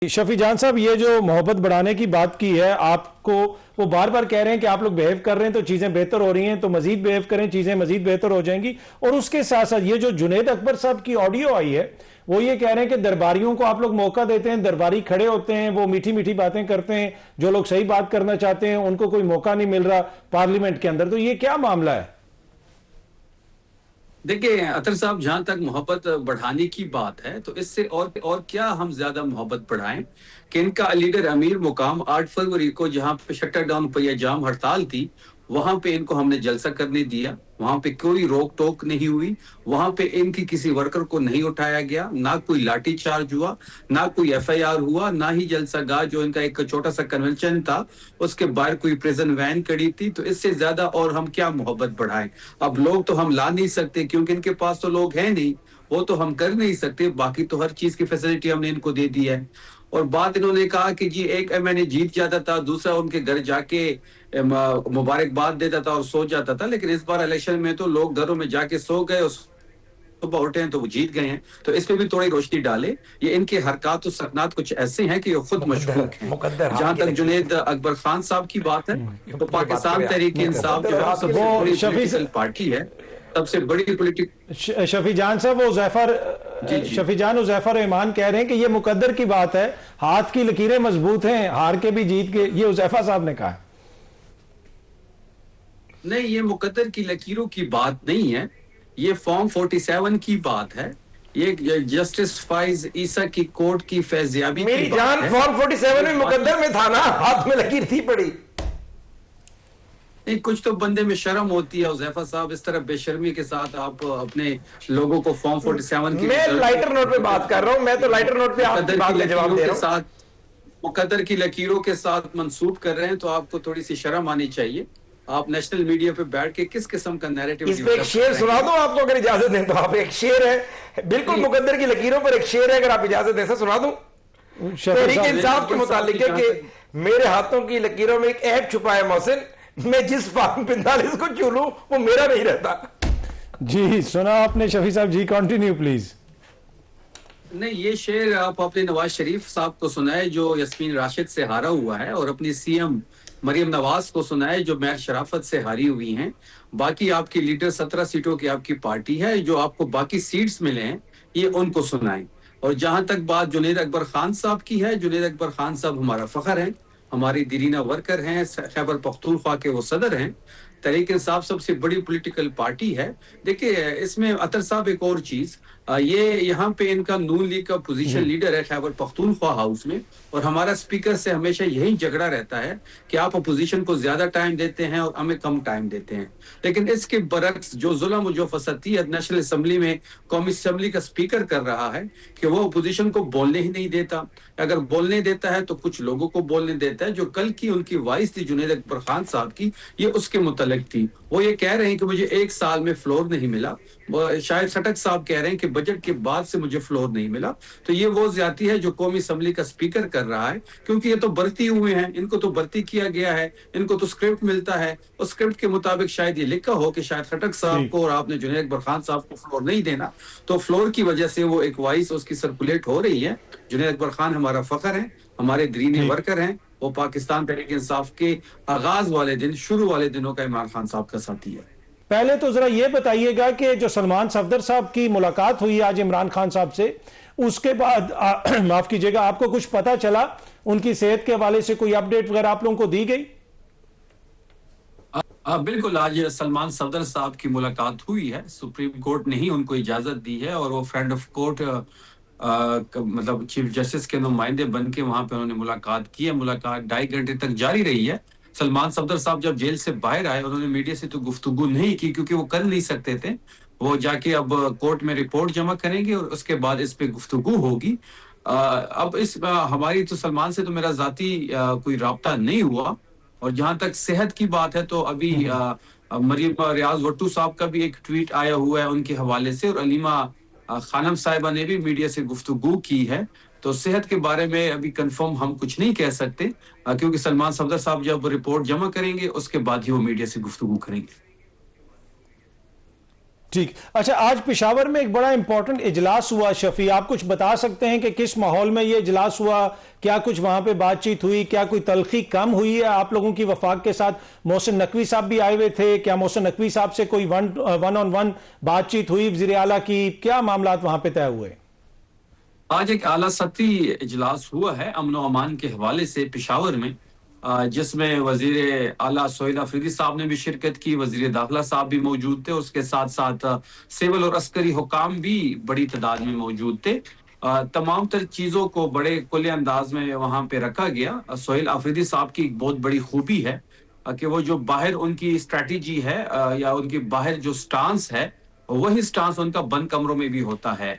शफी जान साहब, ये जो मोहब्बत बढ़ाने की बात की है, आपको वो बार बार कह रहे हैं कि आप लोग बिहेव कर रहे हैं तो चीजें बेहतर हो रही हैं, तो मजीद बिहेव करें, चीजें मजीद बेहतर हो जाएंगी। और उसके साथ साथ ये जो जुनैद अकबर साहब की ऑडियो आई है, वो ये कह रहे हैं कि दरबारियों को आप लोग मौका देते हैं, दरबारी खड़े होते हैं, वो मीठी मीठी बातें करते हैं, जो लोग सही बात करना चाहते हैं उनको कोई मौका नहीं मिल रहा पार्लियामेंट के अंदर। तो ये क्या मामला है? देखिए अतर साहब, जहां तक मोहब्बत बढ़ाने की बात है तो इससे और क्या हम ज्यादा मोहब्बत बढ़ाएं कि इनका लीडर अमीर मुकाम 8 फरवरी को जहां पे शटर डाउन पर जाम हड़ताल थी, वहां पे इनको हमने जलसा करने दिया, वहां पे कोई रोक टोक नहीं हुई, वहां पे इनकी किसी वर्कर को नहीं उठाया गया, ना कोई लाठी चार्ज हुआ, ना कोई एफआईआर हुआ, ना ही जलसा गाह जो इनका एक छोटा सा कन्वेंशन था उसके बाहर कोई प्रिजन वैन खड़ी थी। तो इससे ज्यादा और हम क्या मोहब्बत बढ़ाएं? अब लोग तो हम ला नहीं सकते क्योंकि इनके पास तो लोग हैं नहीं, वो तो हम कर नहीं सकते। बाकी तो हर चीज की फैसिलिटी हमने इनको दे दी है। और बात इन्होंने कहा कि जी एक मैंने जीत जाता था, दूसरा उनके घर जाके मुबारकबाद देता था और सो जाता था, लेकिन इस बार इलेक्शन में तो लोग घरों में जाके सो गए और सुबह उठे हैं तो वो जीत गए हैं। तो इस पे भी थोड़ी रोशनी डाले। ये इनके हरकत और सकनात कुछ ऐसे हैं कि ये खुद मशकूक हैं। जहां तक जुनैद अकबर खान साहब की बात है तो पाकिस्तान तहरीक इंसाफ जो है सबसे बड़ी पॉलिटिकल पार्टी है, सबसे बड़ी पॉलिटिकल। शफी जान साहब, वो शफी जान उज़ैफर रहमान कह रहे हैं कि ये मुकद्दर की बात है, हाथ की लकीरें मजबूत हैं, हार के भी जीत के। ये उज़ैफा साहब ने कहा। नहीं, ये मुकद्दर की लकीरों की बात नहीं है, ये फॉर्म 47 की बात है। ये जस्टिस फाइज ईसा की कोर्ट की फैज़याबी मेरी जान, फॉर्म 47 में मुकद्दर में था ना, हाथ में लकीर थी पड़ी। नहीं, कुछ तो बंदे में शर्म होती है उज़ैफा साहब, इस तरह बेशर्मी के साथ आप अपने लोगों को फॉर्म 47 की। मैं लाइटर नोट पे बात कर रहा हूं, मैं तो लाइटर नोट पे आपकी बात का जवाब दे रहा हूं। मुकद्दर की लकीरों के साथ मंसूब कर रहे हैं तो आपको थोड़ी सी शर्म आनी चाहिए। आप नेशनल मीडिया पे बैठ के किस किस्म का नैरेटिव। इस पे एक शेर सुना दूं आपको, अगर इजाजत दें तो। आप एक शेर है, बिल्कुल मुकद्दर की लकीरों पर एक शेर है, अगर आप इजाजत दें सुना दूं। तहरीक इंसाफ के मुतालिक है कि मेरे हाथों की लकीरों में एक ऐप छुपा है मोहसिन, मैं जिस फॉर्म 45 को चू लूं वो मेरा नहीं रहता। जी सुना आपने शफी साहब जी, कंटिन्यू प्लीज। नहीं, ये शेर आप अपने नवाज शरीफ साहब को सुनाए जो यस्मीन राशिद से हारा हुआ है, और अपनी सीएम मरियम नवाज को सुनाए जो महर शराफत से हारी हुई हैं। बाकी आपकी लीडर 17 सीटों की आपकी पार्टी है, जो आपको बाकी सीट्स मिले हैं ये उनको सुनाएं। और जहां तक बात जुनैद अकबर खान साहब की है, जुनैद अकबर खान साहब हमारा फखर है, हमारी दीरीना वर्कर हैं, खैबर पख्तूनख्वा के वो सदर हैं। तहरीक इंसाफ सबसे बड़ी पॉलिटिकल पार्टी है। देखिए इसमें अतर साहब एक और चीज, ये यहाँ पे इनका नून लीग का पोजीशन लीडर है खैबर पख्तूनख्वा हाउस में, और हमारा स्पीकर से हमेशा यही झगड़ा रहता है कि आप अपोजिशन को ज्यादा टाइम देते हैं और हमें कम टाइम देते हैं। लेकिन इसके बरक्स जो जुल्म जो फसतियत नेशनल असम्बली में कौमी असम्बली का स्पीकर कर रहा है कि वो अपोजिशन को बोलने ही नहीं देता। अगर बोलने देता है तो कुछ लोगों को बोलने देता है। जो कल की उनकी वॉइस थी जुनैद अकबर खान साहब की, ये उसके मुतल्लिक थी। वो ये कह रहे हैं कि मुझे 1 साल में फ्लोर नहीं मिला। शायद खटक साहब कह रहे हैं कि बजट के बाद से मुझे फ्लोर नहीं मिला। तो ये वो ज्यादती है जो कौमी असम्बली का स्पीकर कर रहा है, क्योंकि ये तो भर्ती हुए हैं, इनको तो भर्ती किया गया है, इनको तो स्क्रिप्ट मिलता है। उस स्क्रिप्ट के मुताबिक शायद ये लिखा हो कि शायद खटक साहब को और आपने जुनैद अकबर खान साहब को फ्लोर नहीं देना, तो फ्लोर की वजह से वो एक वॉइस उसकी सर्कुलेट हो रही है। जुनैद अकबर खान हमारा फखर है, हमारे दरीने वर्कर हैं, वो पाकिस्तान तहरीक इंसाफ के आगाज वाले दिन, शुरू वाले दिनों का इमरान खान साहब का साथी है। पहले तो जरा ये बताइएगा कि जो सलमान सफदर साहब की मुलाकात हुई आज इमरान खान साहब से, उसके बाद माफ कीजिएगा, आपको कुछ पता चला उनकी सेहत के हवाले से? कोई अपडेट वगैरह आप लोगों को दी गई? बिल्कुल, आज सलमान सफदर साहब की मुलाकात हुई है। सुप्रीम कोर्ट ने ही उनको इजाजत दी है और वो फ्रेंड ऑफ कोर्ट मतलब चीफ जस्टिस के नुमाइंदे बन के वहां पे उन्होंने मुलाकात की है। मुलाकात 2.5 घंटे तक जारी रही है। सलमान सफदर साहब जब जेल से बाहर आए उन्होंने मीडिया से तो गुफ्तगू नहीं की, क्योंकि वो कर नहीं सकते थे। वो जाके अब कोर्ट में रिपोर्ट जमा करेंगे और उसके बाद इस पे गुफ्तगू होगी। अब इस हमारी तो सलमान से तो मेरा जाती कोई राब्ता नहीं हुआ। और जहां तक सेहत की बात है तो अभी मरियम रियाज भट्टू साहब का भी एक ट्वीट आया हुआ है उनके हवाले से, और अलीमा खानम साहिबा ने भी मीडिया से गुफ्तगू की है। तो सेहत के बारे में अभी कंफर्म हम कुछ नहीं कह सकते, क्योंकि सलमान सफदर साहब जब रिपोर्ट जमा करेंगे उसके बाद ही वो मीडिया से गुफ्तगू करेंगे। ٹھیک. اچھا, آج پشاور میں ایک بڑا امپورٹنٹ اجلاس ہوا شفیع, آپ کچھ بتا سکتے ہیں کہ کس ماحول میں یہ اجلاس ہوا, کیا کچھ وہاں پہ بات چیت ہوئی, کیا کوئی تلخی کم ہوئی ہے آپ لوگوں کی وفاق کے ساتھ؟ محسن نقوی صاحب بھی آئے ہوئے تھے, کیا محسن نقوی صاحب سے کوئی ون آن ون بات چیت ہوئی وزیر اعلیٰ کی, کیا معاملات وہاں پہ طے ہوئے؟ آج ایک اعلیٰ سطحی اجلاس ہوا ہے امن و امان کے حوالے سے پشاور میں, جس میں وزیر اعلیٰ سہیل آفریدی صاحب نے بھی شرکت کی, وزیر داخلہ صاحب بھی موجود تھے, اس کے ساتھ ساتھ سول اور عسکری حکام بھی بڑی تعداد میں موجود تھے. تمام تر چیزوں کو بڑے کھلے انداز میں وہاں پہ رکھا گیا. سہیل آفریدی صاحب کی ایک بہت بڑی خوبی ہے کہ وہ جو باہر ان کی اسٹریٹجی ہے یا ان کی باہر جو سٹانس ہے, وہی سٹانس ان کا بند کمروں میں بھی ہوتا ہے.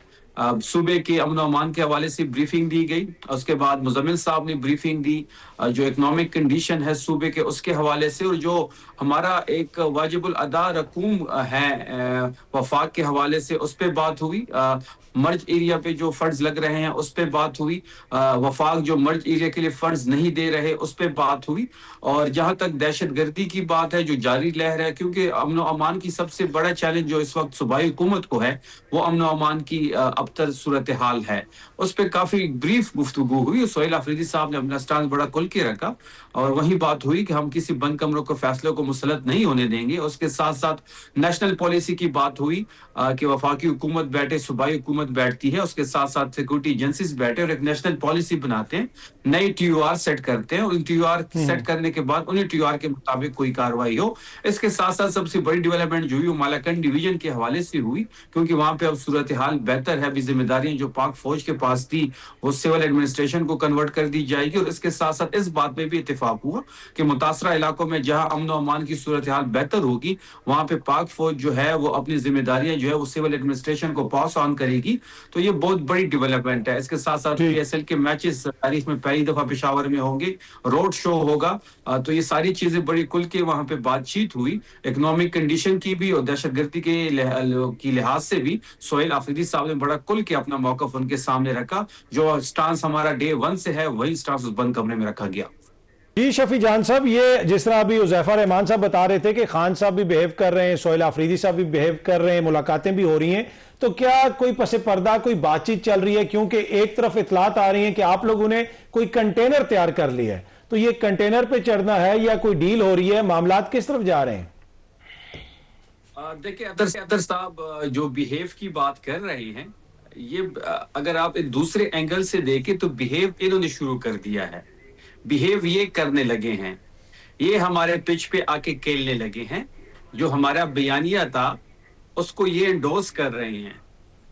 صوبے کے امن و امان کے حوالے سے بریفنگ دی گئی, اس کے بعد مزمل صاحب نے بریفنگ دی جو اکنامک کنڈیشن ہے صوبے کے اس کے حوالے سے, اور جو ہمارا ایک واجب الادا رقوم ہے وفاق کے حوالے سے اس پہ بات ہوئی. مرج ایریا پہ جو فنڈز لگ رہے ہیں اس پہ بات ہوئی, وفاق جو مرج ایریا کے لیے فنڈز نہیں دے رہے اس پہ بات ہوئی, اور جہاں تک دہشت گردی کی بات ہے جو جاری لہر ہے, کیونکہ امن و امان کی سب سے بڑا چیلنج جو اس وقت صوبائی حکومت کو ہے وہ امن و امان کی ابتر صورتحال ہے, اس پہ کافی بریف گفتگو ہوئی. سہیل آفریدی صاحب نے اپنا سٹانس بڑا کھل کے رکھا اور وہی بات ہوئی کہ ہم کسی بند کمروں کے فیصلوں کو مسلط نہیں ہونے دیں گے. اس کے ساتھ ساتھ نیشنل پالیسی کی بات ہوئی کہ وفاقی حکومت بیٹھے, صوبائی حکومت بیٹھتی ہے, اس کے ساتھ ساتھ سیکورٹی ایجنسیز بیٹھے اور ایک نیشنل پالیسی بناتے ہیں, نئی ٹی او آر سیٹ کرتے ہیں, اور ان ٹی او آر سیٹ کرنے کے بعد انہیں ٹی او آر کے مطابق کوئی کاروائی ہو. اس کے ساتھ ساتھ سب سے بڑی ڈیولپمنٹ جو ہوئی وہ مالاکنڈ ڈویژن کے حوالے سے ہوئی, کیونکہ وہاں پہ اب صورتحال بہتر ہے, ابھی ذمہ داریاں جو پاک فوج کے پاس تھی وہ سول ایڈمنسٹریشن کو کنورٹ کر دی جائے گی. اور اس کے ساتھ ساتھ اس بات میں بھی اتفاق ہوا کہ متاثرہ علاقوں میں جہاں امن و امان کی صورتحال بہتر ہوگی وہاں پہ پاک فوج جو ہے وہ اپنی ذمہ داریاں جو ہے وہ سول ایڈمنسٹریشن کو پاس آن کرے گی. تو یہ بہت بڑی ڈیولپمنٹ ہے. اس کے ساتھ ساتھ پی ایس ایل کے میچز تاریخ میں پہلی دفعہ پشاور میں ہوں گے, روڈ شو ہوگا, تو یہ ساری چیزیں بڑی کھل کے وہاں پہ بات چیت ہوئی. اکنامک کنڈیشن کی بھی اور دہشت گردی کی لحاظ سے بھی سہیل آفریدی صاحب نے بڑا کھل کے اپنا موقف ان کے سامنے رکھا. جو سٹانس ہمارا ڈے 1 سے ہے وہی سٹانس اس بند کمرے میں رکھا گیا. جی شفیع جان صاحب, یہ جس طرح ابھی حذیفہ رحمان صاحب بتا رہے تھے کہ خان صاحب بھی بیہیو کر رہے ہیں, سہیل آفریدی صاحب بھی بیہیو کر رہے ہیں, ملاقاتیں بھی ہو رہی ہیں, تو کیا کوئی پس پردہ کوئی بات چیت چل رہی ہے؟ کیونکہ ایک طرف اطلاعات آ رہی ہیں کہ آپ لوگوں نے کوئی کنٹینر تیار کر لیا ہے, تو یہ کنٹینر پہ چڑھنا ہے یا کوئی ڈیل ہو رہی ہے؟ معاملات کس طرف جا رہے ہیں؟ دیکھیں ادر صاحب جو بیہیو کی بات کر رہے ہیں, یہ اگر آپ ایک دوسرے اینگل سے دیکھیں تو بیہیو انہوں نے شروع کر دیا ہے. بیہیو یہ کرنے لگے ہیں, یہ ہمارے پچ پہ آ کے کھیلنے لگے ہیں. جو ہمارا بیانیہ تھا اس کو یہ انڈورس کر رہے ہیں,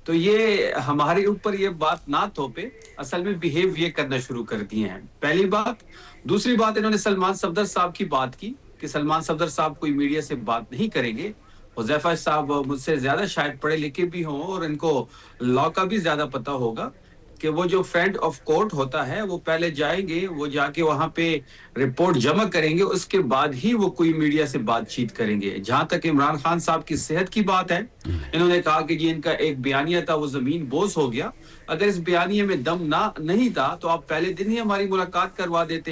تو یہ ہمارے اوپر یہ بات نہ تھوپے, اصل میں بیہیو یہ کرنا شروع کر دیے ہیں. پہلی بات. دوسری بات, انہوں نے سلمان صفدر صاحب کی بات کی کہ سلمان صفدر صاحب کوئی میڈیا سے بات نہیں کریں گے. حذیفہ صاحب مجھ سے زیادہ شاید پڑھے لکھے بھی ہوں اور ان کو لا کا بھی زیادہ پتا ہوگا کہ وہ جو فرینڈ آف کورٹ ہوتا ہے وہ پہلے جائیں گے, وہ جا کے وہاں پہ رپورٹ جمع کریں گے, اس کے بعد ہی وہ کوئی میڈیا سے بات چیت کریں گے. جہاں تک عمران خان صاحب کی صحت کی بات ہے, انہوں نے کہا کہ یہ ان کا ایک بیانیہ تھا وہ زمین بوس ہو گیا. اگر اس بیانیے میں دم نہیں تھا تو آپ پہلے دن ہی ہماری ملاقات کروا دیتے.